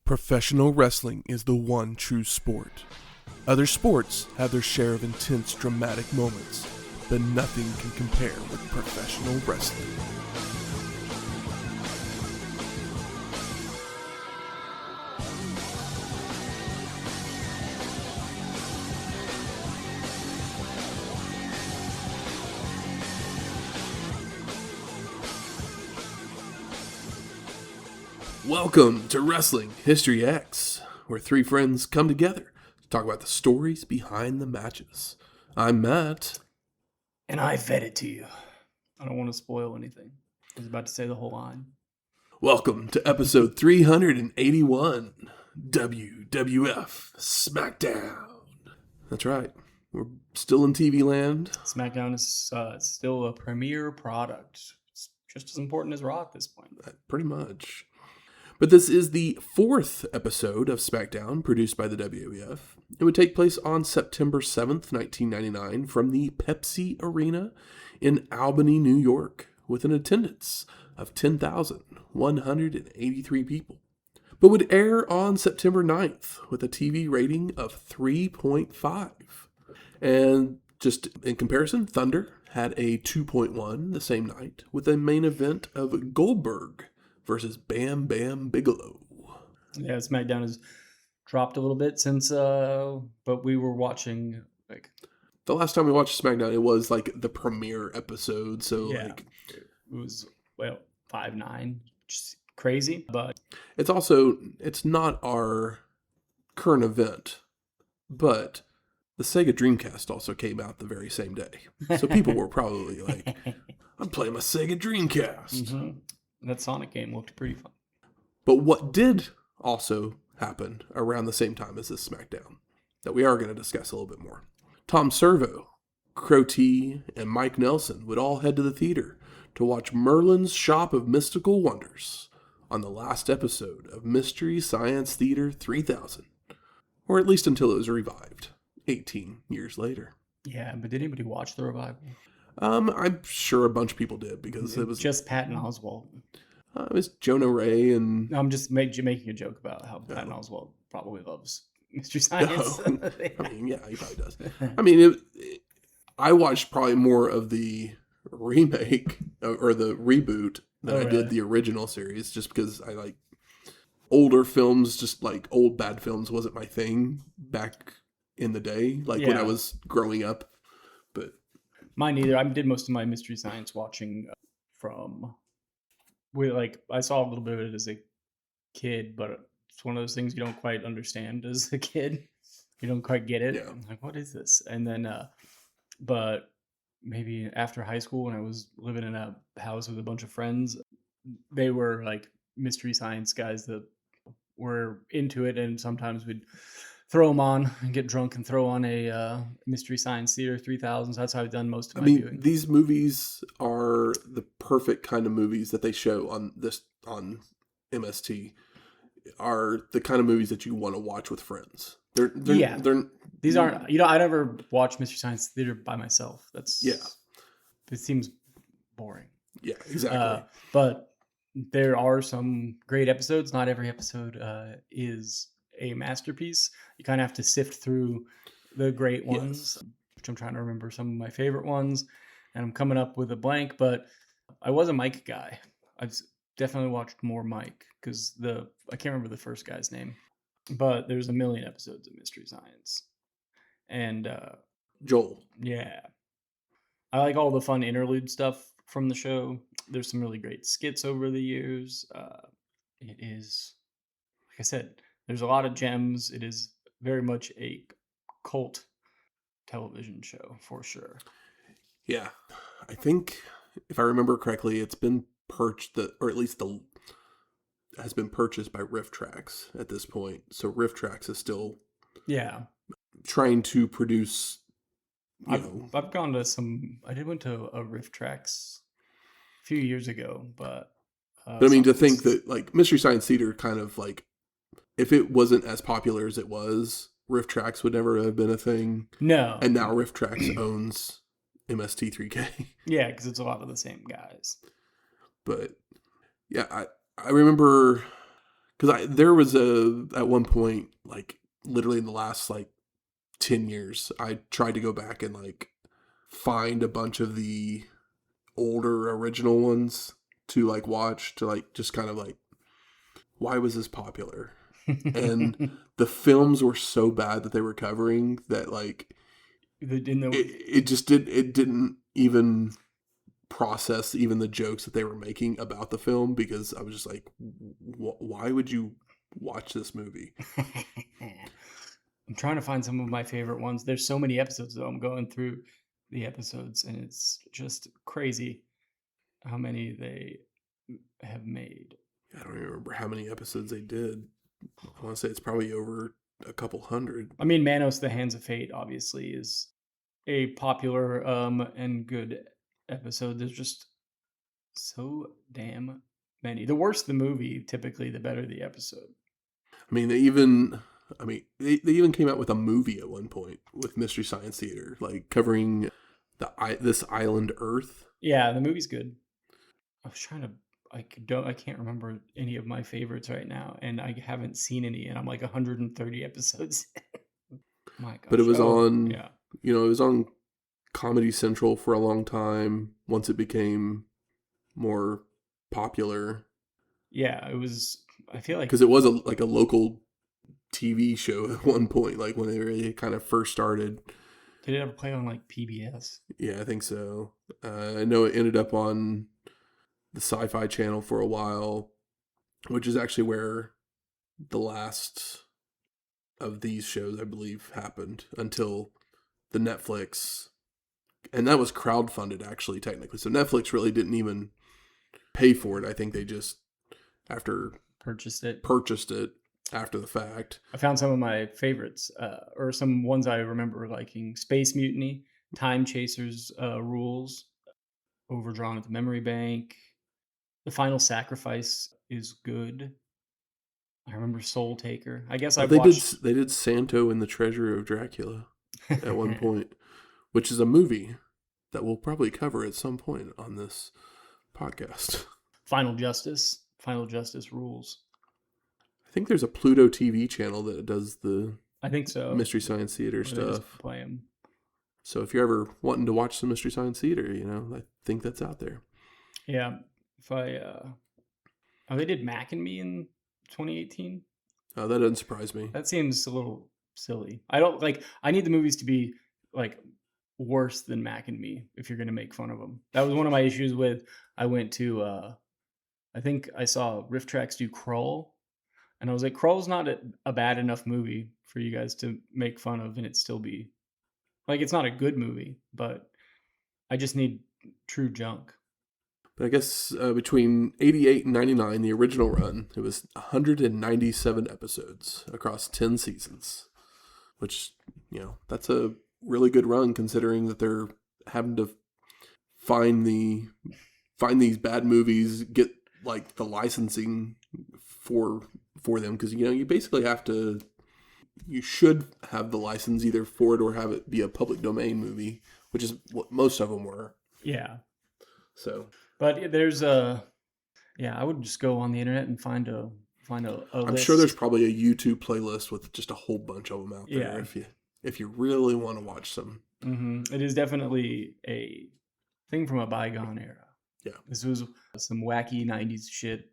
Professional wrestling is the one true sport. Other sports have their share of intense, dramatic moments, but nothing can compare with professional wrestling. Welcome to Wrestling History X, where three friends come together to talk about the stories behind the matches. I'm Matt. And I fed it to you. I don't want to spoil anything. I was about to say the whole line. Welcome to episode 381, WWF Smackdown. That's right. We're still in TV land. Smackdown is still a premier product. It's just as important as Raw at this point. Pretty much. But this is the fourth episode of Smackdown produced by the WWF. It would take place on September 7th, 1999 from the Pepsi Arena in Albany, New York, with an attendance of 10,183 people. But would air on September 9th with a TV rating of 3.5. And just in comparison, Thunder had a 2.1 the same night with a main event of Goldberg versus Bam Bam Bigelow. Yeah, Smackdown has dropped a little bit since, but we were watching, like... The last time we watched Smackdown, it was, like, the premiere episode, so, yeah, like... It was, 5/9, which is crazy, but... It's not our current event, but the Sega Dreamcast also came out the very same day. So people were probably like, I'm playing my Sega Dreamcast. Mm-hmm. That Sonic game looked pretty fun. But what did also happen around the same time as this SmackDown that we are going to discuss a little bit more? Tom Servo, Crow T, and Mike Nelson would all head to the theater to watch Merlin's Shop of Mystical Wonders on the last episode of Mystery Science Theater 3000, or at least until it was revived 18 years later. Yeah, but did anybody watch the revival? I'm sure a bunch of people did because it was just Patton Oswalt. It was Jonah Ray and... I'm just making a joke about how Patton Oswalt probably loves Mystery Science. No. I mean, yeah, he probably does. I mean, I watched probably more of the remake or the reboot than I did the original series, just because I like older films. Just like old bad films wasn't my thing back in the day, like when I was growing up. But mine either. I did most of my Mystery Science watching I saw a little bit of it as a kid, but it's one of those things you don't quite understand as a kid. You don't quite get it. Yeah. I'm like, what is this? And then, but maybe after high school when I was living in a house with a bunch of friends, they were like Mystery Science guys that were into it, and sometimes we'd throw them on and get drunk and throw on a Mystery Science Theater 3000. That's how I've done most of my viewing. These movies are the perfect kind of movies that they show on MST. Are the kind of movies that you want to watch with friends. These aren't. I never watch Mystery Science Theater by myself. It seems boring. Yeah, exactly. But there are some great episodes. Not every episode is a masterpiece. You kind of have to sift through the great ones, which I'm trying to remember some of my favorite ones, and I'm coming up with a blank, but I was a Mike guy. I've definitely watched more Mike because I can't remember the first guy's name, but there's a million episodes of Mystery Science. And Joel. Yeah. I like all the fun interlude stuff from the show. There's some really great skits over the years. It is, like I said, there's a lot of gems. It is very much a cult television show, for sure. Yeah. I think, if I remember correctly, it's been has been purchased by Riff Trax at this point. So Riff Trax is still trying to produce, I've gone to went to a Riff Trax a few years ago, but I mean, to think that like Mystery Science Theater kind of like, if it wasn't as popular as it was, Riff Trax would never have been a thing. No. And now Riff Trax owns MST3K. Yeah, because it's a lot of the same guys. But yeah, I remember Because there was at one point, like, literally in the last, like, 10 years, I tried to go back and, like, find a bunch of the older original ones to, like, watch, to, like, just kind of, like, why was this popular? And the films were so bad that they were covering that, like, it didn't even process even the jokes that they were making about the film, because I was just like, why would you watch this movie? I'm trying to find some of my favorite ones. There's so many episodes, though. I'm going through the episodes, and it's just crazy how many they have made. I don't even remember how many episodes they did. I want to say it's probably over a couple hundred. I mean, Manos, The Hands of Fate, obviously, is a popular and good episode. There's just so damn many. The worse the movie, typically, the better the episode. I mean, they even came out with a movie at one point with Mystery Science Theater, like covering this island Earth. Yeah, the movie's good. I was trying to, I can't remember any of my favorites right now, and I haven't seen any, and I'm like 130 episodes. My gosh. But it was on, it was on Comedy Central for a long time. Once it became more popular. Yeah, it was. I feel like because it was a local TV show at one point, like when they really kind of first started. Did it ever play on like PBS? Yeah, I think so. I know it ended up on the Sci-Fi Channel for a while, which is actually where the last of these shows, I believe, happened until the Netflix, and that was crowdfunded actually, technically. So Netflix really didn't even pay for it. I think they just purchased it after the fact. I found some of my favorites, or some ones I remember liking: Space Mutiny, Time Chasers, Rules, Overdrawn at the Memory Bank. The Final Sacrifice is good. I remember Soul Taker. I guess they did Santo and the Treasure of Dracula at one point, which is a movie that we'll probably cover at some point on this podcast. Final Justice Rules. I think there's a Pluto TV channel that does I think so. Mystery Science Theater stuff. Play them. So if you're ever wanting to watch some Mystery Science Theater, I think that's out there. Yeah. If they did Mac and Me in 2018. Oh, that doesn't surprise me. That seems a little silly. I need the movies to be like worse than Mac and Me if you're going to make fun of them. That was one of my issues with, I went to, I think I saw Riff Tracks do Krull, and I was like, Krull's not a bad enough movie for you guys to make fun of, and it still be, like, it's not a good movie, but I just need true junk. But I guess between 88 and 99, the original run, it was 197 episodes across 10 seasons, which, that's a really good run considering that they're having to find these bad movies, get like the licensing for them, because you basically you should have the license either for it or have it be a public domain movie, which is what most of them were. Yeah. So, but there's I would just go on the internet and find a I'm list. sure there's probably a YouTube playlist with just a whole bunch of them out there if you really want to watch some. Mm-hmm. It is definitely a thing from a bygone era. Yeah. This was some wacky 90s shit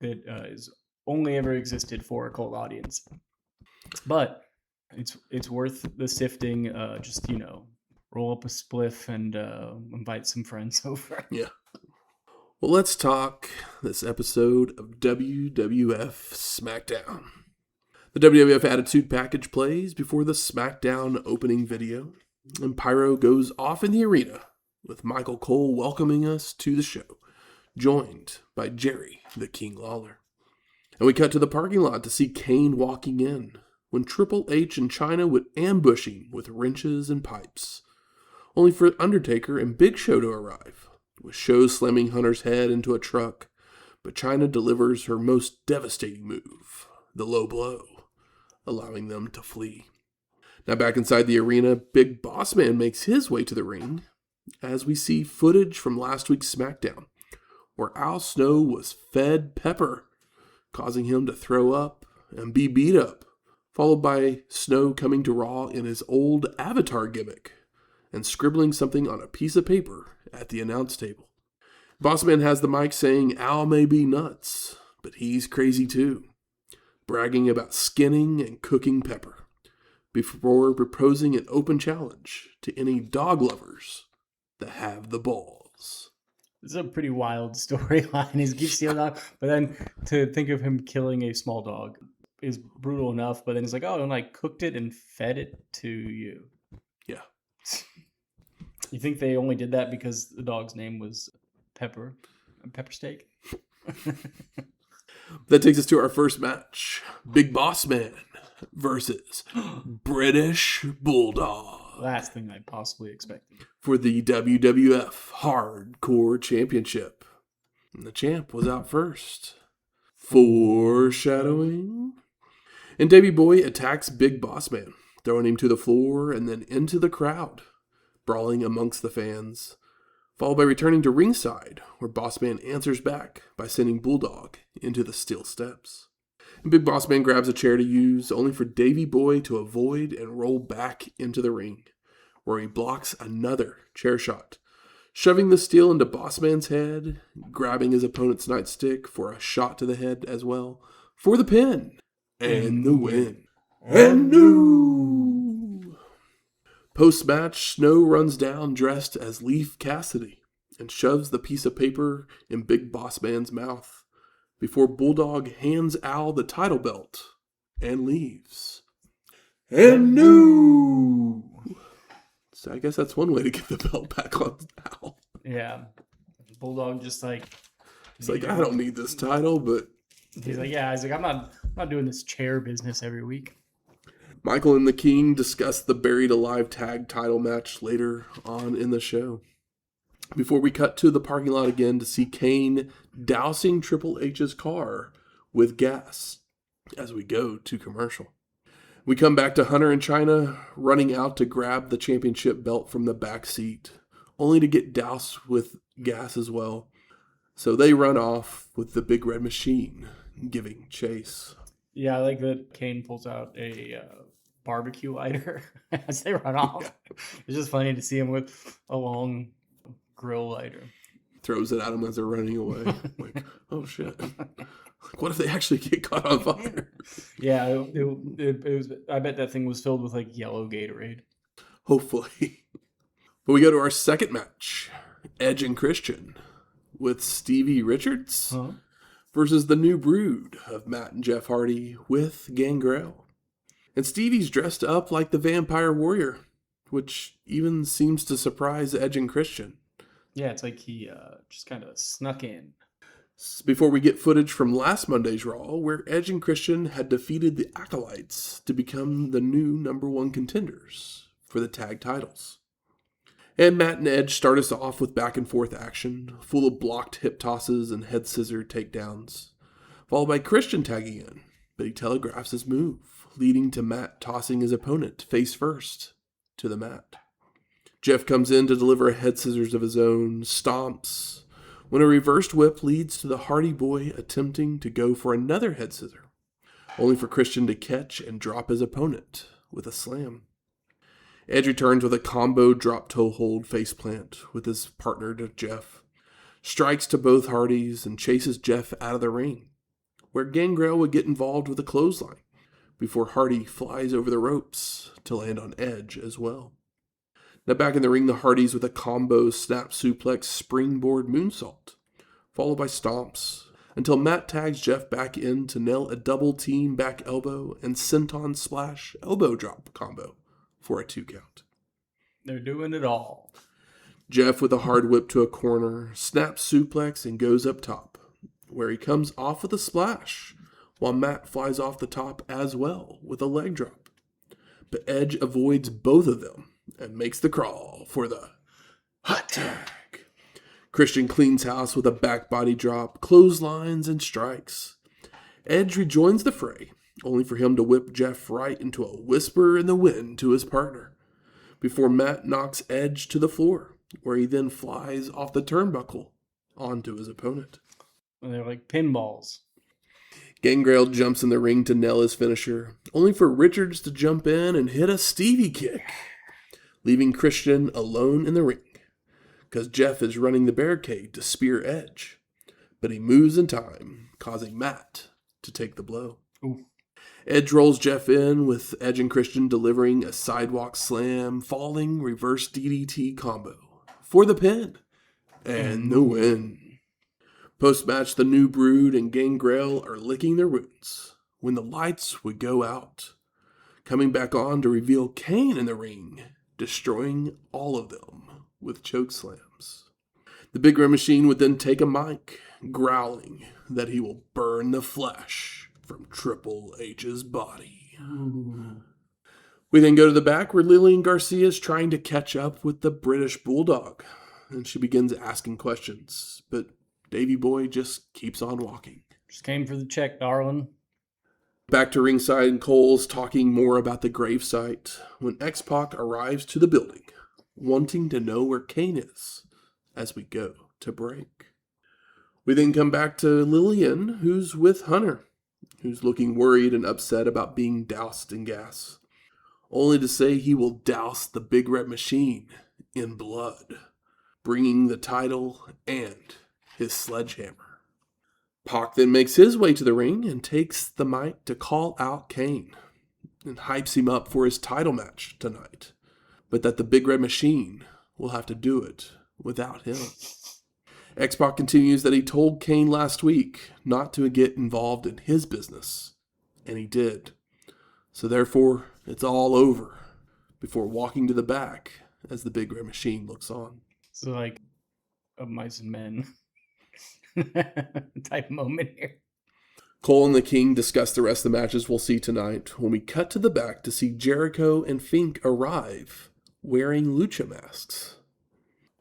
that is only ever existed for a cult audience. But it's worth the sifting. Just, roll up a spliff and invite some friends over. Yeah. Well, let's talk this episode of WWF Smackdown. The WWF Attitude Package plays before the Smackdown opening video, and Pyro goes off in the arena with Michael Cole welcoming us to the show, joined by Jerry the King Lawler. And we cut to the parking lot to see Kane walking in, when Triple H and Chyna would ambush him with wrenches and pipes, only for Undertaker and Big Show to arrive, with Show slamming Hunter's head into a truck, but Chyna delivers her most devastating move, the low blow, allowing them to flee. Now back inside the arena, Big Bossman makes his way to the ring, as we see footage from last week's SmackDown, where Al Snow was fed pepper causing him to throw up and be beat up, followed by Snow coming to Raw in his old Avatar gimmick and scribbling something on a piece of paper at the announce table. Bossman has the mic saying Al may be nuts, but he's crazy too, bragging about skinning and cooking Pepper, before proposing an open challenge to any dog lovers that have the balls. It's a pretty wild storyline. He's keeps stealing dog, but then to think of him killing a small dog is brutal enough. But then he's like, "Oh, and I cooked it and fed it to you." Yeah. You think they only did that because the dog's name was Pepper Steak? That takes us to our first match: Big Bossman versus British Bulldog. Last thing I possibly expected. For the WWF Hardcore Championship. And the champ was out first. Foreshadowing. And Davey Boy attacks Big Bossman, throwing him to the floor and then into the crowd, brawling amongst the fans, followed by returning to ringside, where Bossman answers back by sending Bulldog into the steel steps. And Big Bossman grabs a chair to use, only for Davey Boy to avoid and roll back into the ring, where he blocks another chair shot, shoving the steel into Bossman's head, grabbing his opponent's nightstick for a shot to the head as well, for the pin, and the win. And new! Post-match, Snow runs down dressed as Leif Cassidy and shoves the piece of paper in Big Bossman's mouth, before Bulldog hands Al the title belt and leaves. And new! So I guess that's one way to get the belt back on Al. Yeah. Bulldog just like... He's like, I don't need this title, but... He's like, yeah, I'm not doing this chair business every week. Michael and the King discuss the Buried Alive tag title match later on in the show, before we cut to the parking lot again to see Kane dousing Triple H's car with gas as we go to commercial. We come back to Hunter and Chyna running out to grab the championship belt from the back seat, only to get doused with gas as well. So they run off with the big red machine giving chase. Yeah, I like that Kane pulls out a barbecue lighter as they run off. Yeah. It's just funny to see him with a long grill lighter. Throws it at him as they're running away. Like, oh shit. What if they actually get caught on fire? Yeah, it was. I bet that thing was filled with like yellow Gatorade. Hopefully. But we go to our second match. Edge and Christian with Stevie Richards versus the New Brood of Matt and Jeff Hardy with Gangrel. And Stevie's dressed up like the Vampire Warrior, which even seems to surprise Edge and Christian. Yeah, it's like he just kind of snuck in. Before we get footage from last Monday's Raw, where Edge and Christian had defeated the Acolytes to become the new #1 contenders for the tag titles. And Matt and Edge start us off with back and forth action, full of blocked hip tosses and head scissor takedowns, followed by Christian tagging in, but he telegraphs his move, leading to Matt tossing his opponent face first to the mat. Jeff comes in to deliver a head scissors of his own, stomps, when a reversed whip leads to the Hardy Boy attempting to go for another head scissor, only for Christian to catch and drop his opponent with a slam. Edge returns with a combo drop toe hold faceplant with his partner to Jeff, strikes to both Hardys and chases Jeff out of the ring, where Gangrel would get involved with a clothesline before Hardy flies over the ropes to land on Edge as well. Now back in the ring, the Hardys with a combo snap suplex springboard moonsault, followed by stomps, until Matt tags Jeff back in to nail a double team back elbow and senton splash elbow drop combo for a 2 count. They're doing it all. Jeff with a hard whip to a corner, snaps suplex and goes up top, where he comes off with a splash, while Matt flies off the top as well with a leg drop. But Edge avoids both of them and makes the crawl for the hot tag. Christian cleans house with a back body drop, clotheslines, and strikes. Edge rejoins the fray, only for him to whip Jeff right into a whisper in the wind to his partner, before Matt knocks Edge to the floor, where he then flies off the turnbuckle onto his opponent. And they're like pinballs. Gangrel jumps in the ring to nail his finisher, only for Richards to jump in and hit a Stevie kick, leaving Christian alone in the ring, because Jeff is running the barricade to spear Edge, but he moves in time, causing Matt to take the blow. Ooh. Edge rolls Jeff in, with Edge and Christian delivering a sidewalk slam, falling reverse DDT combo for the pin and the win. Post-match, the New Brood and Gangrel are licking their wounds when the lights would go out, coming back on to reveal Kane in the ring, destroying all of them with choke slams. The Big Red Machine would then take a mic, growling that he will burn the flesh from Triple H's body. Ooh. We then go to the back where Lillian Garcia is trying to catch up with the British Bulldog, and she begins asking questions, but Davey Boy just keeps on walking. Just came for the check, darling. Back to ringside, and Cole's talking more about the gravesite when X-Pac arrives to the building, wanting to know where Kane is as we go to break. We then come back to Lillian, who's with Hunter, who's looking worried and upset about being doused in gas, only to say he will douse the Big Red Machine in blood, bringing the title and his sledgehammer. Pac then makes his way to the ring and takes the mic to call out Kane and hypes him up for his title match tonight, but that the Big Red Machine will have to do it without him. X-Pac continues that he told Kane last week not to get involved in his business, and he did. So therefore, it's all over before walking to the back as the Big Red Machine looks on. So like a mice and men type moment here. Cole and the King discuss the rest of the matches we'll see tonight when we cut to the back to see Jericho and Fink arrive wearing lucha masks.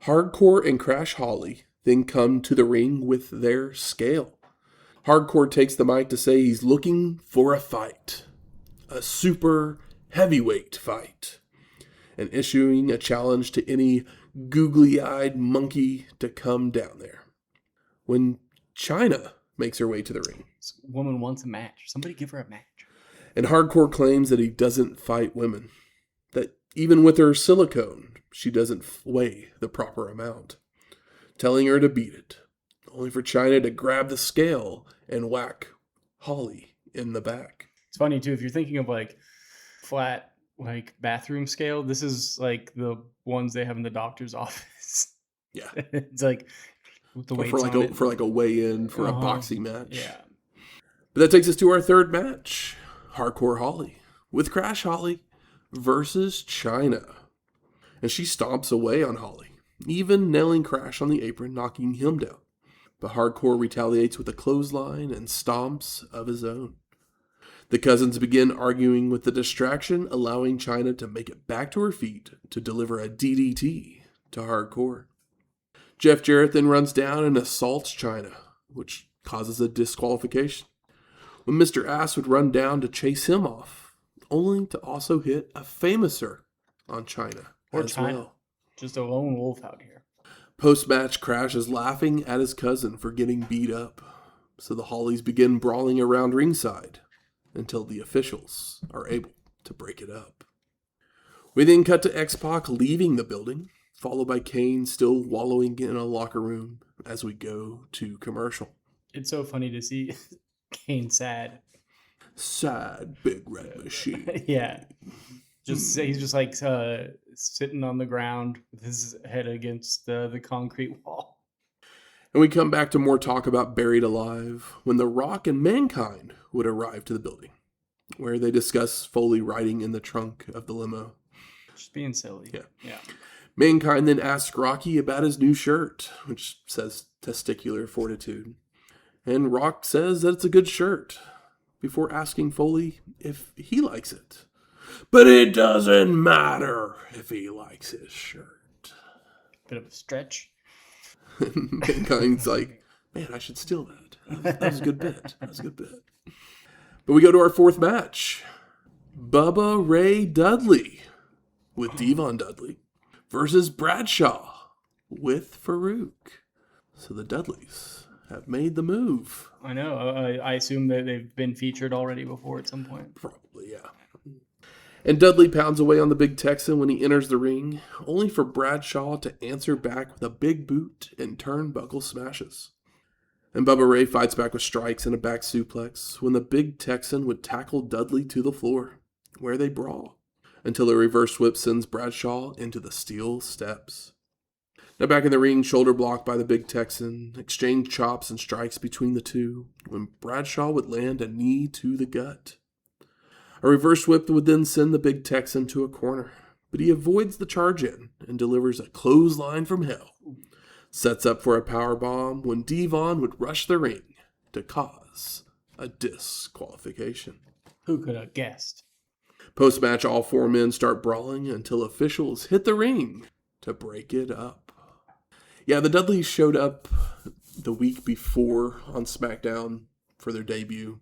Hardcore and Crash Holly then come to the ring with their scale. Hardcore takes the mic to say he's looking for a fight, a super heavyweight fight, and issuing a challenge to any googly-eyed monkey to come down there. When Chyna makes her way to the ring. This woman wants a match. Somebody give her a match. And Hardcore claims that he doesn't fight women, that even with her silicone, she doesn't weigh the proper amount, telling her to beat it, only for Chyna to grab the scale and whack Holly in the back. It's funny, too, if you're thinking of, like, flat, like, bathroom scale, this is, like, the ones they have in the doctor's office. Yeah. It's, like, with the weights for like on a, it. for like a weigh-in for a boxing match. Yeah. But that takes us to our third match, Hardcore Holly, with Crash Holly versus Chyna. And she stomps away on Holly, even nailing Crash on the apron, knocking him down. But Hardcore retaliates with a clothesline and stomps of his own. The cousins begin arguing with the distraction, allowing Chyna to make it back to her feet to deliver a DDT to Hardcore. Jeff Jarrett then runs down and assaults Chyna, which causes a disqualification. When Mr. Ass would run down to chase him off, only to also hit a famouser on Chyna as Chyna. well. Just a lone wolf out here. Post-match, Crash is laughing at his cousin for getting beat up, so the Hollies begin brawling around ringside until the officials are able to break it up. We then cut to X-Pac leaving the building, followed by Kane still wallowing in a locker room as we go to commercial. It's so funny to see Kane sad. Sad Big Red Machine. Yeah. He's just like sitting on the ground with his head against the concrete wall. And we come back to more talk about Buried Alive when The Rock and Mankind would arrive to the building, where they discuss Foley riding in the trunk of the limo. Just being silly. Yeah. Mankind then asks Rocky about his new shirt, which says Testicular Fortitude. And Rock says that it's a good shirt, before asking Foley if he likes it. But it doesn't matter if he likes his shirt. Bit of a stretch. Mankind's like, man, I should steal that. That was a good bit. But we go to our fourth match. Bubba Ray Dudley with Devon Dudley versus Bradshaw with Faarooq. So the Dudleys have made the move. I know. I assume that they've been featured already before at some point. Probably, yeah. And Dudley pounds away on the Big Texan when he enters the ring, only for Bradshaw to answer back with a big boot and turnbuckle smashes. And Bubba Ray fights back with strikes and a back suplex when the Big Texan would tackle Dudley to the floor, where they brawl, until a reverse whip sends Bradshaw into the steel steps. Now back in the ring, shoulder blocked by the Big Texan, exchange chops and strikes between the two, when Bradshaw would land a knee to the gut. A reverse whip would then send the Big Texan to a corner, but he avoids the charge in and delivers a clothesline from hell. Sets up for a powerbomb when Devon would rush the ring to cause a disqualification. Who could have guessed? Post-match, all four men start brawling until officials hit the ring to break it up. Yeah, the Dudleys showed up the week before on Smackdown for their debut,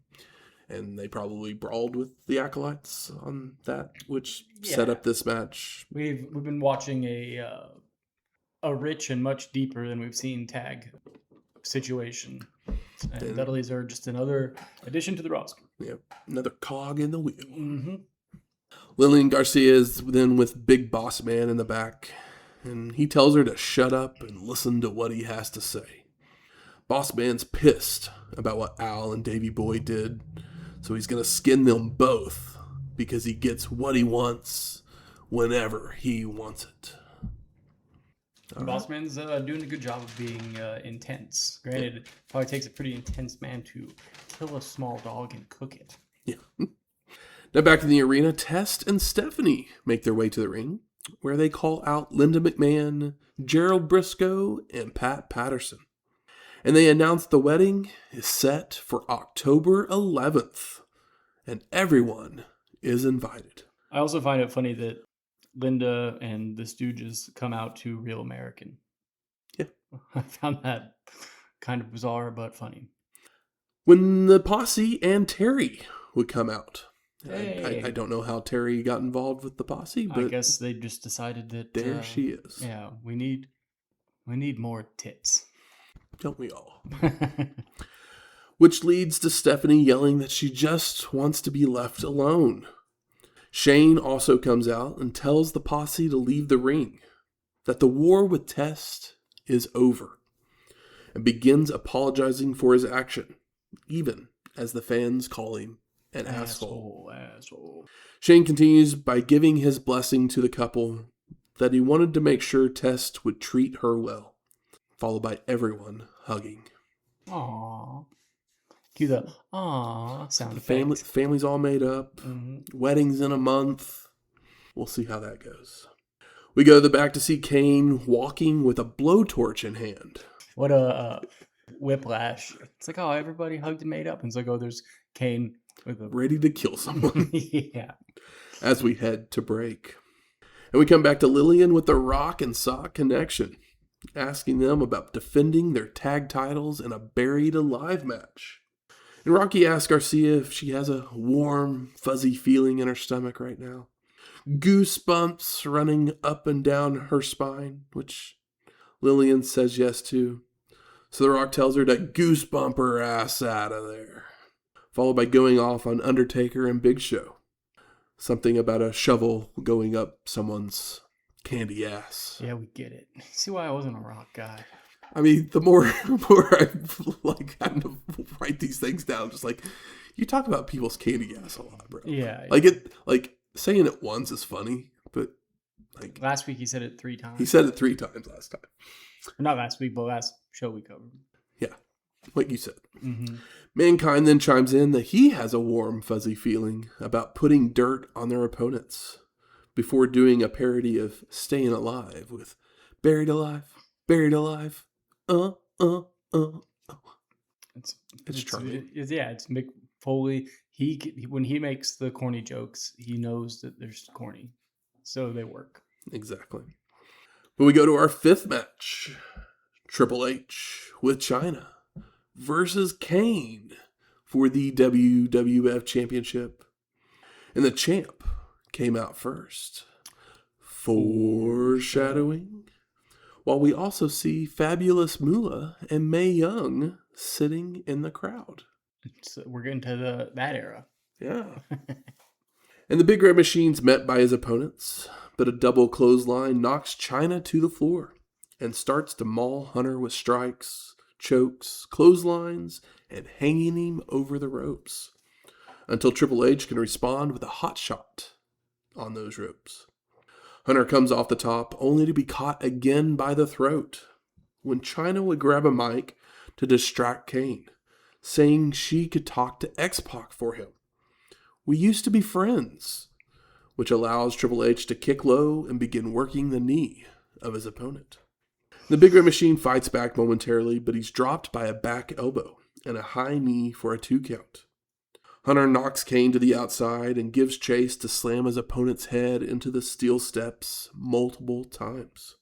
and they probably brawled with the Acolytes on that, which set up this match. We've been watching a rich and much deeper than we've seen tag situation. And Dudleys are just another addition to the roster. Yeah, another cog in the wheel. Mm-hmm. Lillian Garcia is then with Big Bossman in the back, and he tells her to shut up and listen to what he has to say. Bossman's pissed about what Al and Davey Boy did, so he's going to skin them both because he gets what he wants whenever he wants it. Bossman's doing a good job of being intense. Granted, it probably takes a pretty intense man to kill a small dog and cook it. Yeah. Now back in the arena, Test and Stephanie make their way to the ring, where they call out Linda McMahon, Gerald Briscoe, and Pat Patterson. And they announce the wedding is set for October 11th, and everyone is invited. I also find it funny that Linda and the Stooges come out to Real American. Yeah. I found that kind of bizarre, but funny. When the Posse and Terry would come out. Hey. I don't know how Terry got involved with the Posse, but I guess they just decided that there she is. Yeah, we need more tits. Don't we all? Which leads to Stephanie yelling that she just wants to be left alone. Shane also comes out and tells the Posse to leave the ring, that the war with Test is over, and begins apologizing for his action, even as the fans call him an asshole. Shane continues by giving his blessing to the couple that he wanted to make sure Test would treat her well, followed by everyone hugging. Aww. Cue the aww sound effect. Family's all made up. Mm-hmm. Wedding's in a month. We'll see how that goes. We go to the back to see Kane walking with a blowtorch in hand. What a whiplash. It's like, oh, everybody hugged and made up. And it's like, oh, there's Kane with a... ready to kill someone. Yeah. As we head to break. And we come back to Lillian with the Rock and Sock connection, asking them about defending their tag titles in a buried alive match. And Rocky asks Garcia if she has a warm, fuzzy feeling in her stomach right now. Goosebumps running up and down her spine, which Lillian says yes to. So The Rock tells her to goosebump her ass out of there. Followed by going off on Undertaker and Big Show. Something about a shovel going up someone's candy ass. Yeah, we get it. See why I wasn't a Rock guy. I mean, the more I like had to write these things down, just like you talk about people's candy ass a lot, bro. Yeah. Like saying it once is funny, but like last week he said it 3 times. He said it 3 times last time. Not last week, but last show we covered. Yeah, like you said. Mm-hmm. Mankind then chimes in that he has a warm, fuzzy feeling about putting dirt on their opponents before doing a parody of Staying Alive with Buried Alive, Buried Alive. It's charming. It's Mick Foley. When he makes the corny jokes, he knows that they're corny, so they work. Exactly. But we go to our 5th match. Triple H with Chyna versus Kane for the WWF Championship. And the champ came out first. Foreshadowing. While we also see Fabulous Moolah and Mae Young sitting in the crowd. So we're getting to that era. Yeah. And the Big Red Machine's met by his opponents, but a double clothesline knocks Chyna to the floor and starts to maul Hunter with strikes, chokes, clotheslines, and hanging him over the ropes until Triple H can respond with a hot shot on those ropes. Hunter comes off the top only to be caught again by the throat when Chyna would grab a mic to distract Kane, saying she could talk to X-Pac for him. We used to be friends, which allows Triple H to kick low and begin working the knee of his opponent. The Big Red Machine fights back momentarily, but he's dropped by a back elbow and a high knee for a 2 count. Hunter knocks Kane to the outside and gives chase to slam his opponent's head into the steel steps multiple times.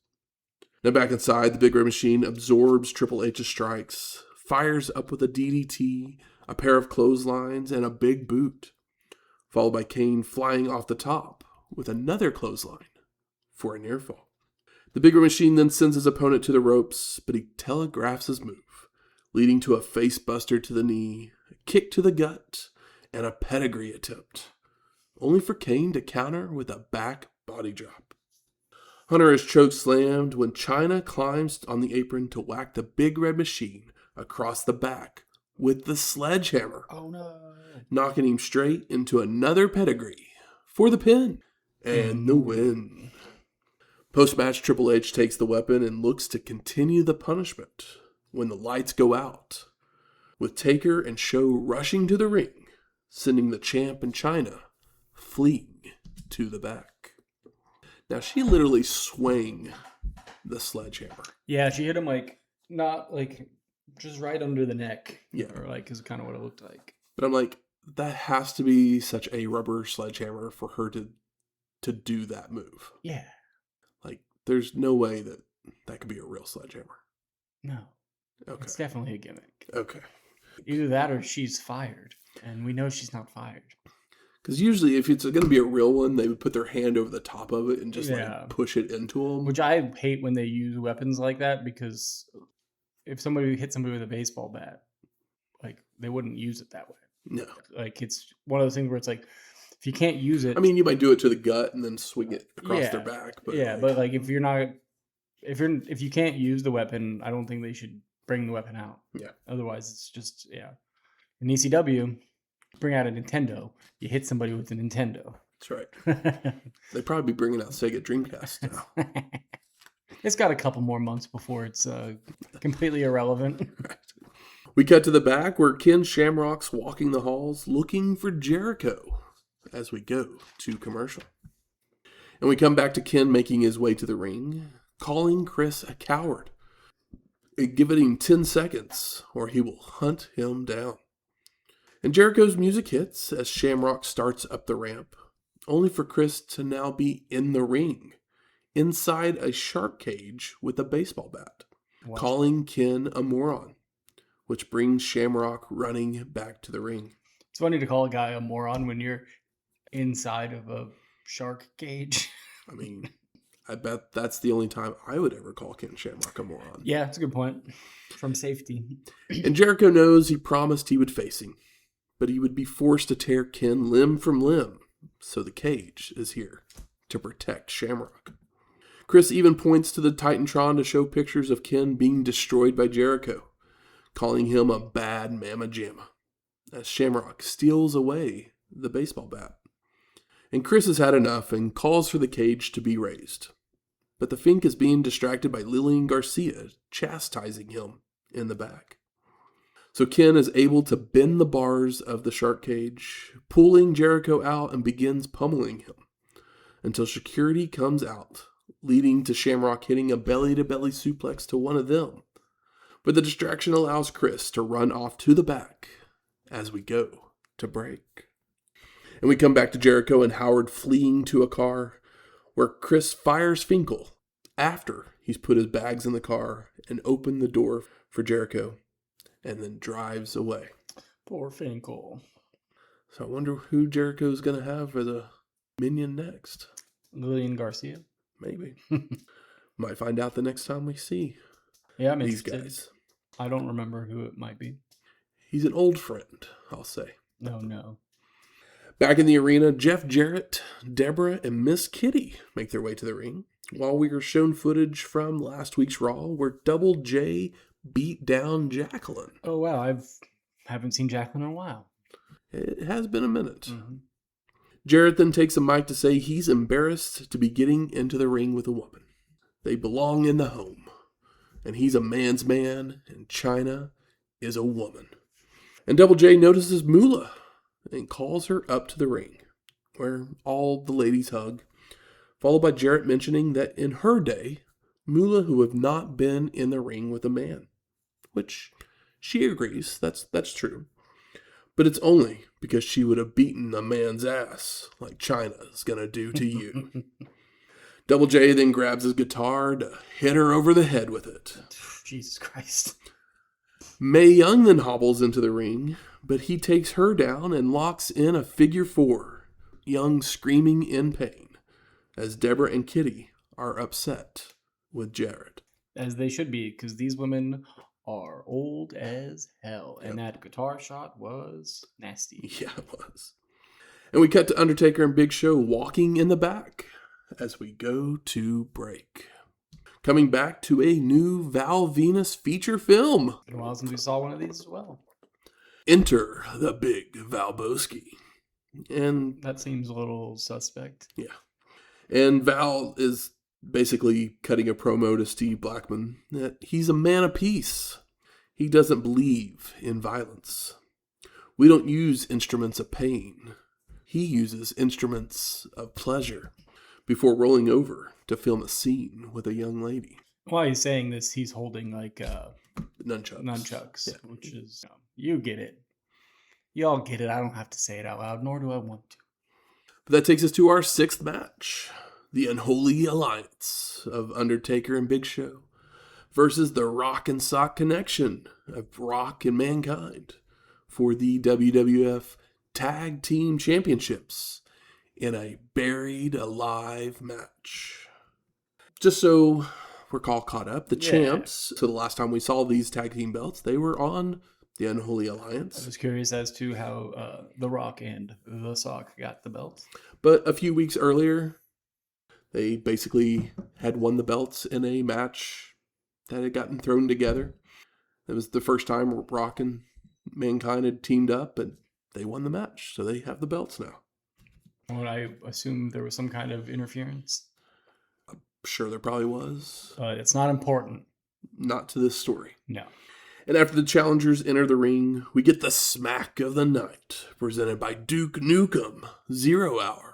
Now back inside, the Big Red Machine absorbs Triple H's strikes, fires up with a DDT, a pair of clotheslines, and a big boot, followed by Kane flying off the top with another clothesline for a near fall. The Big Red Machine then sends his opponent to the ropes, but he telegraphs his move, leading to a face buster to the knee, a kick to the gut, and a pedigree attempt, only for Kane to counter with a back body drop. Hunter is choke slammed when Chyna climbs on the apron to whack the Big Red Machine across the back with the sledgehammer. Oh no. Knocking him straight into another pedigree for the pin and the win. Post-match, Triple H takes the weapon and looks to continue the punishment when the lights go out, with Taker and Show rushing to the ring, sending the champ and Chyna fleeing to the back. Now, she literally swung the sledgehammer. Yeah, she hit him not just right under the neck. Yeah. Or is kind of what it looked like. But I'm like, that has to be such a rubber sledgehammer for her to do that move. Yeah. There's no way that could be a real sledgehammer. No. Okay. It's definitely a gimmick. Okay. Either that or she's fired. And we know she's not fired. Because usually if it's going to be a real one, they would put their hand over the top of it and just push it into them. Which I hate when they use weapons like that, because if somebody hit somebody with a baseball bat, they wouldn't use it that way. No. It's one of those things where it's if you can't use it. I mean, you might do it to the gut and then swing it across their back. But if you can't use the weapon, I don't think they should bring the weapon out. Yeah. Otherwise, it's just, In ECW, bring out a Nintendo. You hit somebody with a Nintendo. That's right. They'd probably be bringing out Sega Dreamcast now. It's got a couple more months before it's completely irrelevant. Right. We cut to the back where Ken Shamrock's walking the halls looking for Jericho as we go to commercial. And we come back to Ken making his way to the ring, calling Chris a coward, and giving him 10 seconds or he will hunt him down. And Jericho's music hits as Shamrock starts up the ramp, only for Chris to now be in the ring, inside a shark cage with a baseball bat, calling Ken a moron, which brings Shamrock running back to the ring. It's funny to call a guy a moron when you're inside of a shark cage. I mean, I bet that's the only time I would ever call Ken Shamrock a moron. Yeah, that's a good point. From safety. And Jericho knows he promised he would face him, but he would be forced to tear Ken limb from limb, so the cage is here to protect Shamrock. Chris even points to the Titantron to show pictures of Ken being destroyed by Jericho, calling him a bad mamma jamma, as Shamrock steals away the baseball bat. And Chris has had enough and calls for the cage to be raised. But the Fink is being distracted by Lillian Garcia chastising him in the back. So Ken is able to bend the bars of the shark cage, pulling Jericho out and begins pummeling him until security comes out, leading to Shamrock hitting a belly-to-belly suplex to one of them. But the distraction allows Chris to run off to the back as we go to break. And we come back to Jericho and Howard fleeing to a car where Chris fires Finkel after he's put his bags in the car and opened the door for Jericho and then drives away. Poor Finkel. So I wonder who Jericho's going to have as a minion next. Lillian Garcia? Maybe. Might find out the next time we see I'm these interested. guys. I don't remember who it might be. He's an old friend, I'll say. No. Back in the arena, Jeff Jarrett, Deborah, and Miss Kitty make their way to the ring, while we are shown footage from last week's Raw where Double J beat down Jacqueline. Oh, wow. Haven't seen Jacqueline in a while. It has been a minute. Mm-hmm. Jarrett then takes a mic to say he's embarrassed to be getting into the ring with a woman. They belong in the home, and he's a man's man, and Chyna is a woman. And Double J notices Moolah and calls her up to the ring, where all the ladies hug, followed by Jarrett mentioning that in her day, Moolah who have not been in the ring with a man, which she agrees, that's true. But it's only because she would have beaten a man's ass like Chyna's gonna do to you. Double J then grabs his guitar to hit her over the head with it. Jesus Christ. Mae Young then hobbles into the ring, but he takes her down and locks in a figure 4, Young screaming in pain, as Deborah and Kitty are upset with Jarrett. As they should be, because these women are old as hell. And that guitar shot was nasty. Yeah, it was. And we cut to Undertaker and Big Show walking in the back as we go to break. Coming back to a new Val Venus feature film. Been a while since we saw one of these as well. Enter the Big Valboski. And that seems a little suspect. Yeah. And Val is basically cutting a promo to Steve Blackman that he's a man of peace. He doesn't believe in violence. We don't use instruments of pain. He uses instruments of pleasure before rolling over to film a scene with a young lady. While he's saying this, he's holding like nunchucks. Yeah. Which is, you get it. You all get it. I don't have to say it out loud, nor do I want to. But that takes us to our 6th match. The Unholy Alliance of Undertaker and Big Show versus the Rock and Sock Connection of Rock and Mankind for the WWF Tag Team Championships in a Buried Alive match. Just so we're all caught up, the champs, so the last time we saw these tag team belts, they were on the Unholy Alliance. I was curious as to how The Rock and the Sock got the belts. But a few weeks earlier, they basically had won the belts in a match that had gotten thrown together. It was the first time Rock and Mankind had teamed up, and they won the match. So they have the belts now. Well, I assume there was some kind of interference. I'm sure there probably was. It's not important. Not to this story. No. And after the challengers enter the ring, we get the smack of the night, presented by Duke Nukem 0 Hour.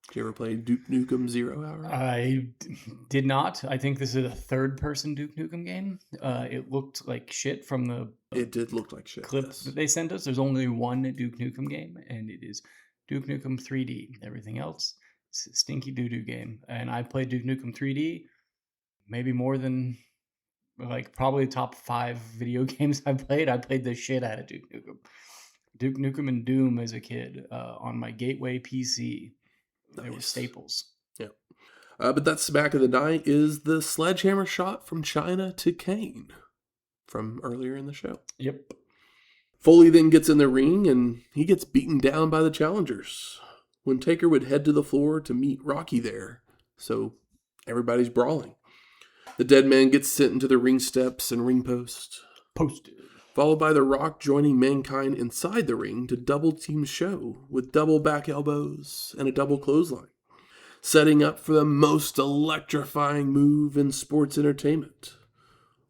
Did you ever play Duke Nukem 0 Hour? I did not. I think this is a third-person Duke Nukem game. It looked like shit from the it did look like shit, clip yes. that they sent us. There's only one Duke Nukem game, and it is Duke Nukem 3D. Everything else is a stinky doo-doo game. And I played Duke Nukem 3D maybe more than, like, probably top 5 video games I've played. I played the shit out of Duke Nukem. Duke Nukem and Doom as a kid on my Gateway PC. They were staples. Yeah. But that smack of the night is the sledgehammer shot from Chyna to Kane from earlier in the show. Yep. Foley then gets in the ring and he gets beaten down by the challengers when Taker would head to the floor to meet Rocky there. So everybody's brawling. The dead man gets sent into the ring steps and ring post. Posted. Followed by The Rock joining Mankind inside the ring to double team Show with double back elbows and a double clothesline, setting up for the most electrifying move in sports entertainment,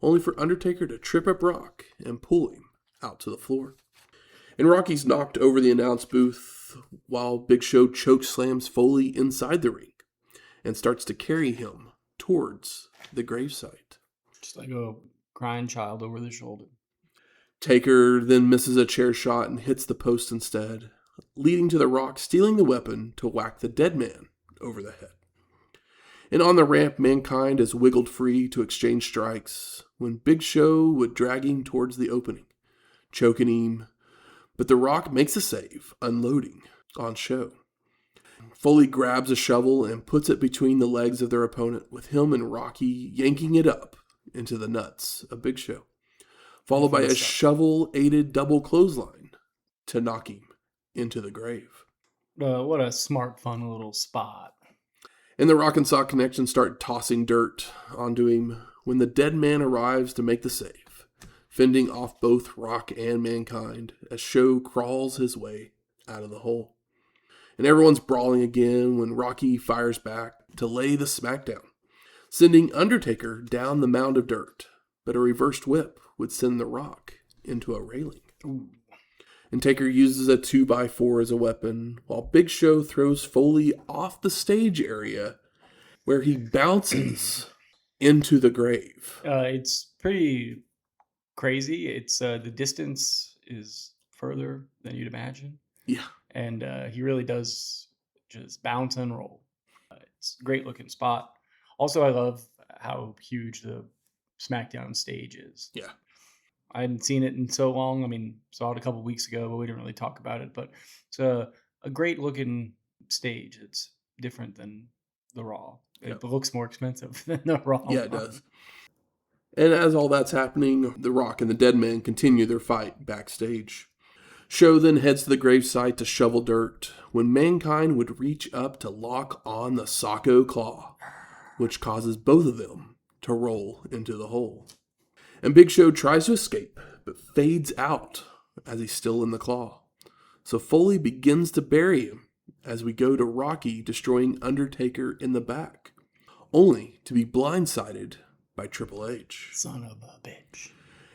only for Undertaker to trip up Rock and pull him out to the floor. And Rocky's knocked over the announce booth while Big Show choke slams Foley inside the ring and starts to carry him towards the gravesite. Just like a crying child over the shoulder. Taker then misses a chair shot and hits the post instead, leading to The Rock stealing the weapon to whack the dead man over the head. And on the ramp, Mankind is wiggled free to exchange strikes when Big Show would drag him towards the opening, choking him, but The Rock makes a save, unloading on Show. Foley grabs a shovel and puts it between the legs of their opponent, with him and Rocky yanking it up into the nuts of Big Show. followed by Fun a stuff. shovel-aided double clothesline to knock him into the grave. What a smart, fun little spot. And the Rock and Sock Connection start tossing dirt onto him when the dead man arrives to make the save, fending off both Rock and Mankind as Show crawls his way out of the hole. And everyone's brawling again when Rocky fires back to lay the smackdown, sending Undertaker down the mound of dirt, but a reversed whip would send the Rock into a railing. Ooh. And Taker uses a 2x4 as a weapon, while Big Show throws Foley off the stage area where he bounces into the grave. It's pretty crazy. It's the distance is further than you'd imagine. Yeah. And he really does just bounce and roll. It's a great looking spot. Also, I love how huge the SmackDown stage is. Yeah. I hadn't seen it in so long. I mean, saw it a couple weeks ago, but we didn't really talk about it. But it's a great looking stage. It's different than the Raw. Yeah. It looks more expensive than the Raw. Yeah, it does. And as all that's happening, The Rock and the Dead Man continue their fight backstage. Show then heads to the gravesite to shovel dirt when Mankind would reach up to lock on the Socko Claw, which causes both of them to roll into the hole. And Big Show tries to escape, but fades out as he's still in the claw. So Foley begins to bury him as we go to Rocky destroying Undertaker in the back, only to be blindsided by Triple H. Son of a bitch.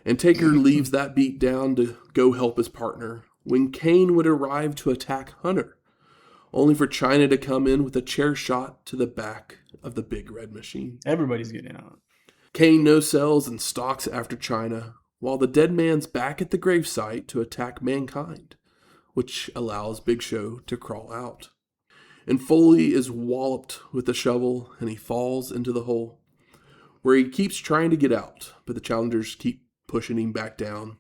And Taker leaves that beat down to go help his partner when Kane would arrive to attack Hunter, only for Chyna to come in with a chair shot to the back of the Big Red Machine. Everybody's getting on it. Kane no-sells and stalks after Chyna, while the dead man's back at the gravesite to attack Mankind, which allows Big Show to crawl out. And Foley is walloped with the shovel, and he falls into the hole, where he keeps trying to get out, but the challengers keep pushing him back down.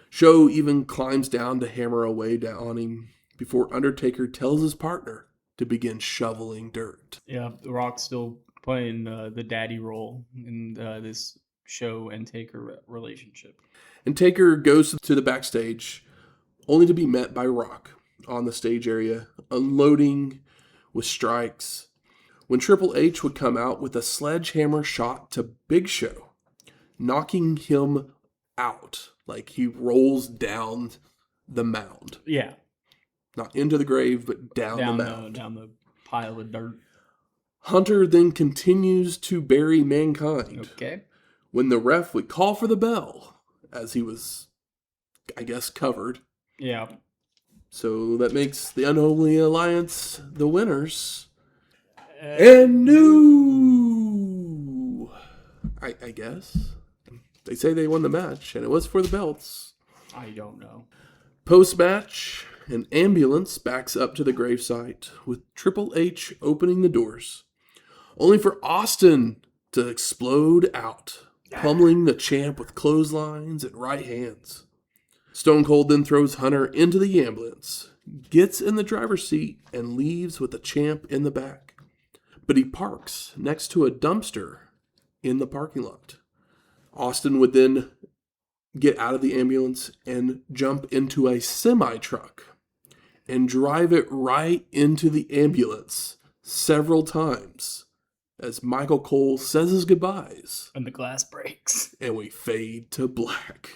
Show even climbs down to hammer away down on him, before Undertaker tells his partner to begin shoveling dirt. Yeah, The Rock's still playing the daddy role in this Show and Taker relationship. And Taker goes to the backstage, only to be met by Rock on the stage area, unloading with strikes, when Triple H would come out with a sledgehammer shot to Big Show, knocking him out, like he rolls down the mound. Yeah. Not into the grave, but down the mound. Down the pile of dirt. Hunter then continues to bury Mankind. Okay. When the ref would call for the bell, as he was, I guess, covered. Yeah. So that makes the Unholy Alliance the winners. And new, I guess. They say they won the match, and it was for the belts. I don't know. Post-match, an ambulance backs up to the gravesite, with Triple H opening the doors, only for Austin to explode out, pummeling the champ with clotheslines and right hands. Stone Cold then throws Hunter into the ambulance, gets in the driver's seat, and leaves with the champ in the back. But he parks next to a dumpster in the parking lot. Austin would then get out of the ambulance and jump into a semi-truck and drive it right into the ambulance several times as Michael Cole says his goodbyes. And the glass breaks. And we fade to black.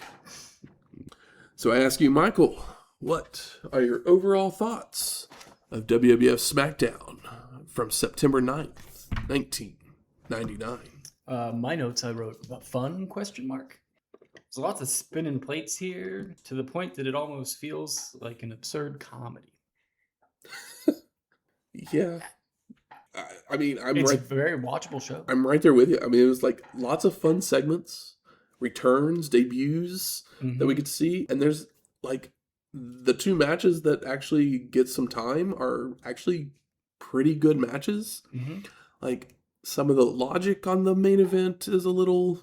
So I ask you, Michael, what are your overall thoughts of WWF Smackdown from September 9th, 1999? My notes I wrote about fun, question mark. There's lots of spinning plates here to the point that it almost feels like an absurd comedy. Yeah. I mean, It's a very watchable show. I'm right there with you. I mean, it was like lots of fun segments, returns, debuts that we could see. And there's like the two matches that actually get some time are actually pretty good matches. Like some of the logic on the main event is a little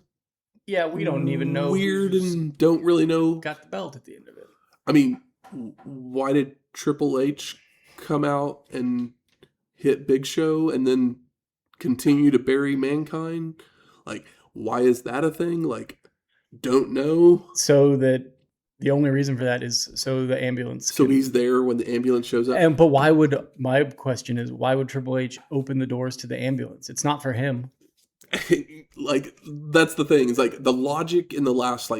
we don't even know weird and don't really know. Got the belt at the end of it. I mean, why did Triple H come out and hit Big Show and then continue to bury Mankind? Like, why is that a thing? Like, don't know. So that the only reason for that is so the ambulance. So he's there when the ambulance shows up. But my question is, why would Triple H open the doors to the ambulance? It's not for him. Like, that's the thing. It's like the logic in the last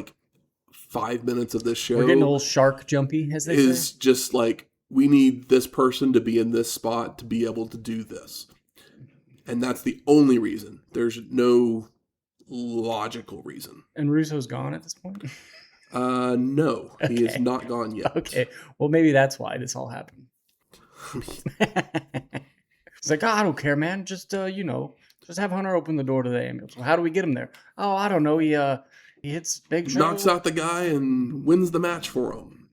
5 minutes of this show. We're getting a little shark jumpy, as they say. Just like, we need this person to be in this spot to be able to do this. And that's the only reason. There's no logical reason. And Russo's gone at this point? No. Okay. He is not gone yet. Okay. Well, maybe that's why this all happened. He's like, I don't care, man. Just, just have Hunter open the door to the ambulance. Well, how do we get him there? Oh, I don't know. He hits Big Show. Knocks out the guy and wins the match for him.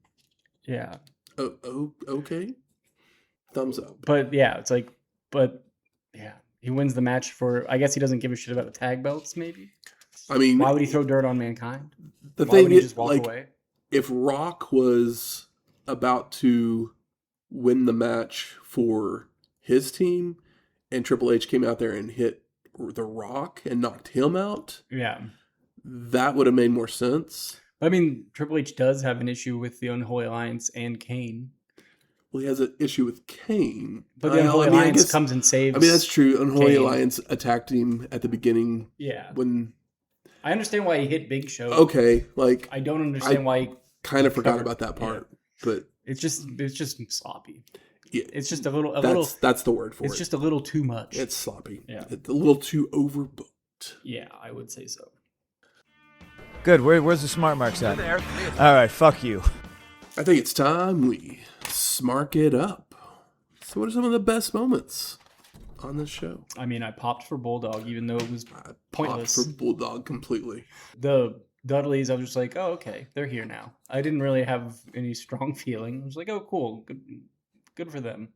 Yeah. Oh, okay. Thumbs up. But yeah, he wins the match for, I guess he doesn't give a shit about the tag belts, maybe? I mean, why would he throw dirt on Mankind? Why would he just walk away? If Rock was about to win the match for his team and Triple H came out there and hit The Rock and knocked him out, that would have made more sense. I mean, Triple H does have an issue with the Unholy Alliance and Kane. Well, he has an issue with Kane. But the Unholy Alliance comes and saves. I mean, that's true. Unholy Alliance attacked him at the beginning. Yeah. When I understand why he hit Big Show. Okay, I don't understand why he kind of forgot about that part, but it's just sloppy. Yeah, it's just a little. That's the word for it. It's just a little too much. It's sloppy. Yeah, it's a little too overbooked. Yeah, I would say so. Good. Where's the smart marks at? There. All right. Fuck you. I think it's time we smark it up. So, what are some of the best moments on this show? I mean, I popped for Bulldog, even though it was pointless. Popped for Bulldog completely. The Dudleys, I was just like, oh, okay, they're here now. I didn't really have any strong feeling. I was like, oh, cool, good for them.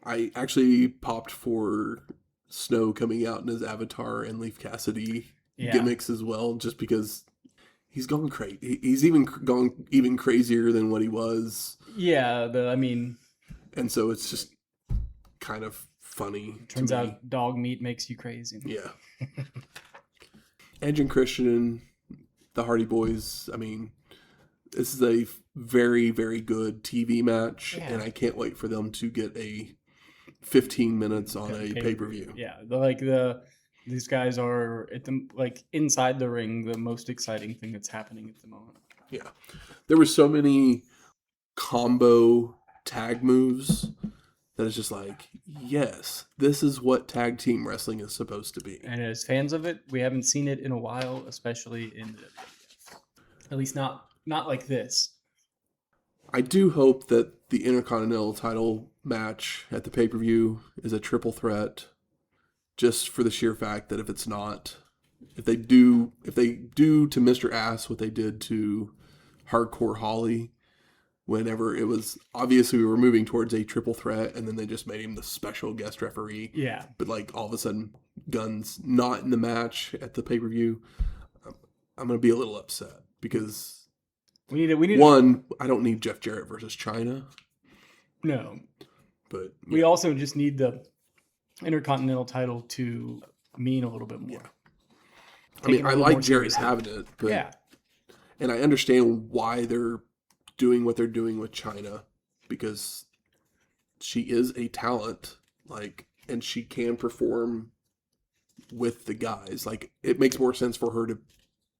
I actually popped for Snow coming out in his Avatar and Leaf Cassidy gimmicks as well, just because he's gone crazy. He's gone even crazier than what he was. Yeah, and so it's just kind of funny. Turns out dog meat makes you crazy. Yeah. Edge and Christian, the Hardy Boys. I mean, this is a very, very good TV match, and I can't wait for them to get a 15 minutes on a pay-per-view. Yeah, these guys are inside the ring, the most exciting thing that's happening at the moment. Yeah, there were so many combo tag moves that it's just like, yes, this is what tag team wrestling is supposed to be. And as fans of it, we haven't seen it in a while, especially in the WWF. At least not like this. I do hope that the Intercontinental title match at the pay-per-view is a triple threat, just for the sheer fact that if it's not, if they do to Mr. Ass what they did to Hardcore Holly, whenever it was obviously we were moving towards a triple threat, and then they just made him the special guest referee. Yeah. But all of a sudden, Gunn's not in the match at the pay-per-view. I'm going to be a little upset because we need one, I don't need Jeff Jarrett versus Chyna. No. But we also just need the Intercontinental title to mean a little bit more. Yeah. I mean, I like Jarrett having it, but and I understand why they're doing what they're doing with Chyna, because she is a talent, and she can perform with the guys. It makes more sense for her to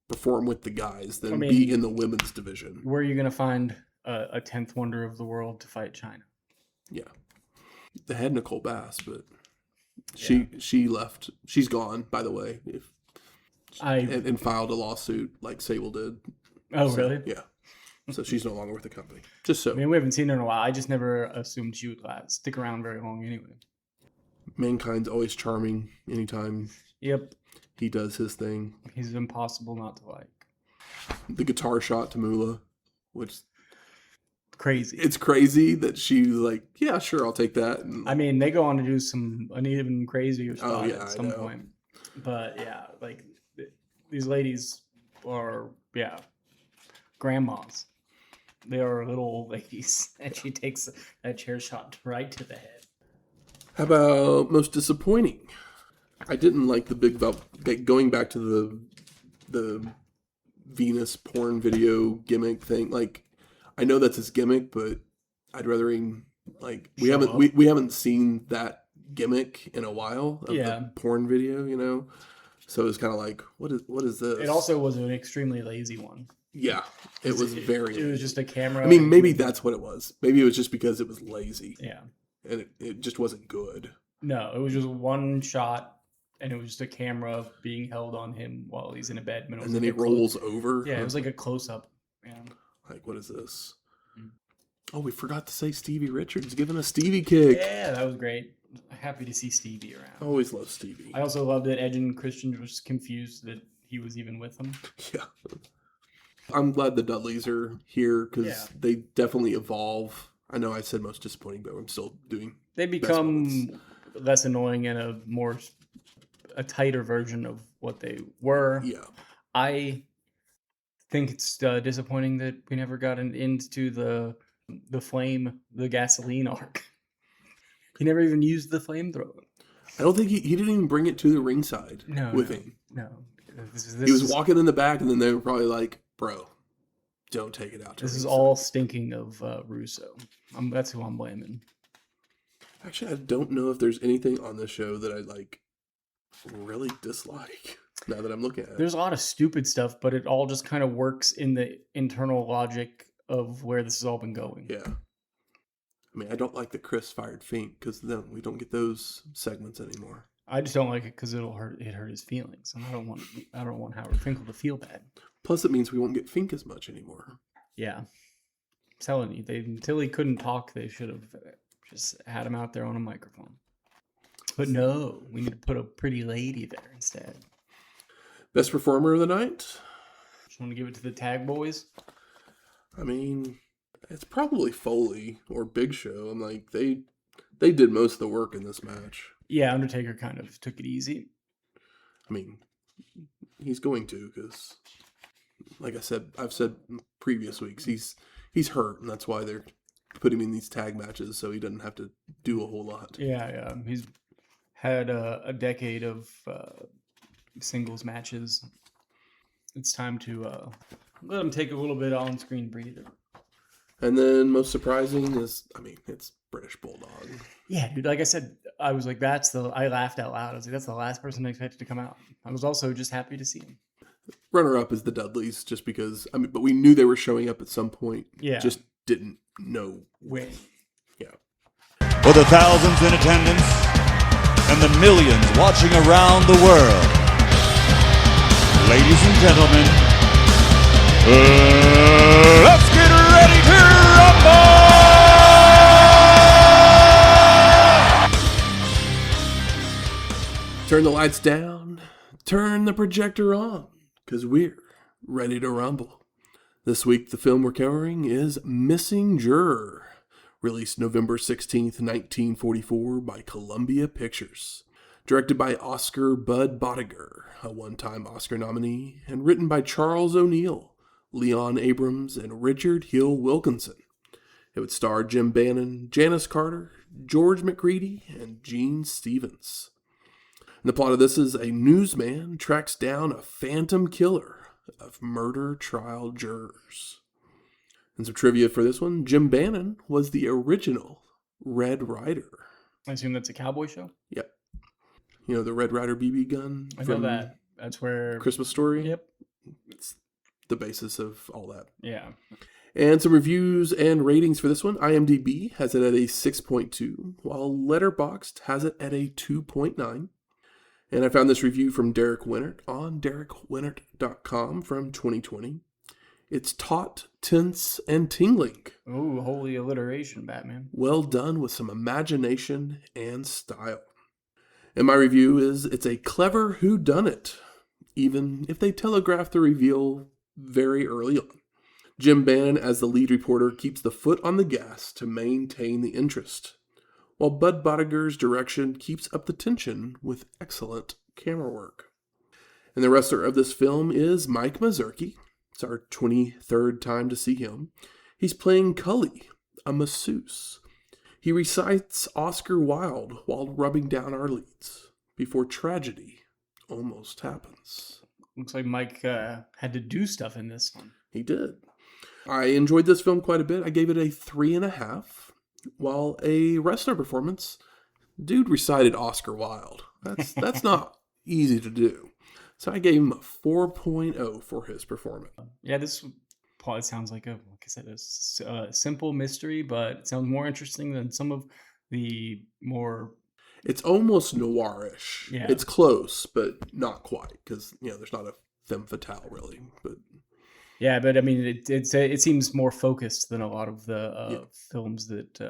perform with the guys than be in the women's division. Where are you going to find a 10th wonder of the world to fight Chyna? Yeah. They had Nicole Bass, but she left. She's gone, by the way, and filed a lawsuit like Sable did. Oh, really? Yeah. So she's no longer with the company. Just so. I mean, we haven't seen her in a while. I just never assumed she would stick around very long anyway. Mankind's always charming anytime he does his thing. He's impossible not to like. The guitar shot to Moolah, which... Crazy. It's crazy that she was like, yeah, sure, I'll take that. And, I mean, they go on to do an even crazier spot at some I know. point. But these ladies are, grandmas. They are little old ladies, and she takes that chair shot right to the head. How about most disappointing? I didn't like the big belt. Going back to the Venus porn video gimmick thing. Like, I know that's his gimmick, but I'd rather him, like, we haven't seen that gimmick in a while of the porn video, you know? So it's kind of like, what is this? It also was an extremely lazy one. Yeah, it was It was just a camera. I mean, maybe that's what it was. Maybe it was just because it was lazy. Yeah. And it just wasn't good. No, it was just one shot, and it was just a camera being held on him while he's in a bed. And then he rolls over. Yeah, it was like a close-up. Yeah. Like, what is this? Oh, we forgot to say Stevie Richards giving a Stevie kick. Yeah, that was great. Happy to see Stevie around. Always love Stevie. I also loved that Edge and Christian was confused that he was even with them. Yeah. I'm glad the Dudleys are here because they definitely evolve. I know I said most disappointing, but I'm still doing. They become less annoying and a tighter version of what they were. Yeah. I think it's disappointing that we never got into the gasoline arc. He never even used the flamethrower. I don't think he didn't even bring it to the ringside with him. No. He was walking in the back, and then they were probably like, bro, don't take it out to This ringside. is all stinking of Russo. That's who I'm blaming. Actually, I don't know if there's anything on this show that I, like, really dislike now that I'm looking at it. There's a lot of stupid stuff, but it all just kind of works in the internal logic of where this has all been going. Yeah. I mean, I don't like the Chris fired Fink because then we don't get those segments anymore. I just don't like it because it hurt his feelings, and I don't want Howard Finkel to feel bad. Plus, it means we won't get Fink as much anymore. Yeah, I'm telling you, until he couldn't talk, they should have just had him out there on a microphone. But no, we need to put a pretty lady there instead. Best performer of the night? Just want to give it to the Tag Boys. I mean, it's probably Foley or Big Show. I'm like, they did most of the work in this match. Yeah, Undertaker kind of took it easy. I mean, he's going to because, like I've said in previous weeks, he's hurt, and that's why they're putting him in these tag matches so he doesn't have to do a whole lot. Yeah. He's had a decade of singles matches. It's time to let him take a little bit on-screen breather. And then most surprising is, I mean, it's British Bulldog. Yeah, dude. Like I said, I was like, I laughed out loud. I was like, that's the last person I expected to come out. I was also just happy to see him. Runner-up is the Dudleys, just because, I mean, but we knew they were showing up at some point. Yeah. Just didn't know when. Yeah. For the thousands in attendance and the millions watching around the world, ladies and gentlemen, let's get ready to rumble! Turn the lights down, turn the projector on, because we're ready to rumble. This week, the film we're covering is Missing Juror, released November 16th, 1944 by Columbia Pictures. Directed by Oscar Bud Bodiger, a one-time Oscar nominee, and written by Charles O'Neill, Leon Abrams, and Richard Hill Wilkinson. It would star Jim Bannon, Janice Carter, George McCready, and Gene Stevens. And the plot of this is a newsman tracks down a phantom killer of murder trial jurors. And some trivia for this one, Jim Bannon was the original Red Ryder. I assume that's a cowboy show? Yep. You know the Red Ryder BB gun? I know that. That's where... Christmas Story? Yep. It's the basis of all that. Yeah. And some reviews and ratings for this one. IMDb has it at a 6.2, while Letterboxd has it at a 2.9. And I found this review from Derek Winnert on DerekWinnert.com from 2020. It's taut, tense, and tingling. Ooh, holy alliteration, Batman. Well done with some imagination and style. And my review is, it's a clever whodunit, even if they telegraph the reveal very early on. Jim Bannon, as the lead reporter, keeps the foot on the gas to maintain the interest, while Bud Bodiger's direction keeps up the tension with excellent camera work. And the wrestler of this film is Mike Mazurki. It's our 23rd time to see him. He's playing Cully, a masseuse. He recites Oscar Wilde while rubbing down our leads before tragedy almost happens. Looks like Mike had to do stuff in this one. He did. I enjoyed this film quite a bit. I gave it a 3.5. While a wrestler performance, dude recited Oscar Wilde. That's not easy to do. So I gave him a 4.0 for his performance. Yeah, this plot sounds like like I said, a simple mystery, but it sounds more interesting than some of the more... It's almost noirish. Yeah. It's close, but not quite, because there's not a femme fatale really. But yeah, but I mean, it seems more focused than a lot of the films that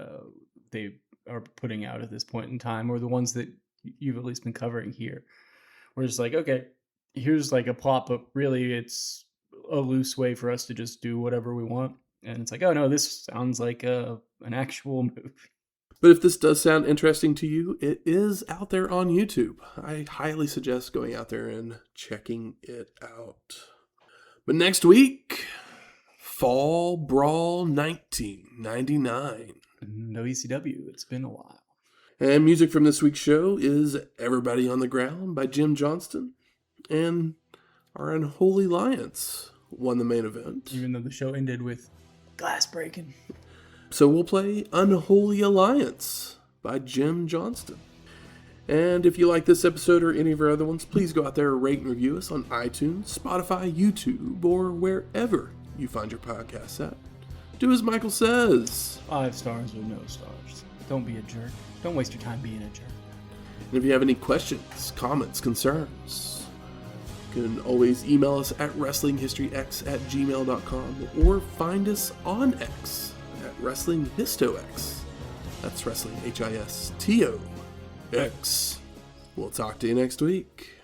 they are putting out at this point in time, or the ones that you've at least been covering here. Where it's like, okay, here's like a plot, but really it's a loose way for us to just do whatever we want. And it's like, oh no, this sounds like an actual movie. But if this does sound interesting to you, it is out there on YouTube. I highly suggest going out there and checking it out. But next week, Fall Brawl 1999. WCW, it's been a while. And music from this week's show is Everybody on the Ground by Jim Johnston. And our Unholy Alliance won the main event. Even though the show ended with glass breaking. So we'll play Unholy Alliance by Jim Johnston. And if you like this episode or any of our other ones, please go out there and rate and review us on iTunes, Spotify, YouTube, or wherever you find your podcasts at. Do as Michael says. 5 stars or no stars. Don't be a jerk. Don't waste your time being a jerk. And if you have any questions, comments, concerns, you can always email us at wrestlinghistoryx@gmail.com or find us on X at WrestlingHistoX. That's Wrestling HISTOX. We'll talk to you next week.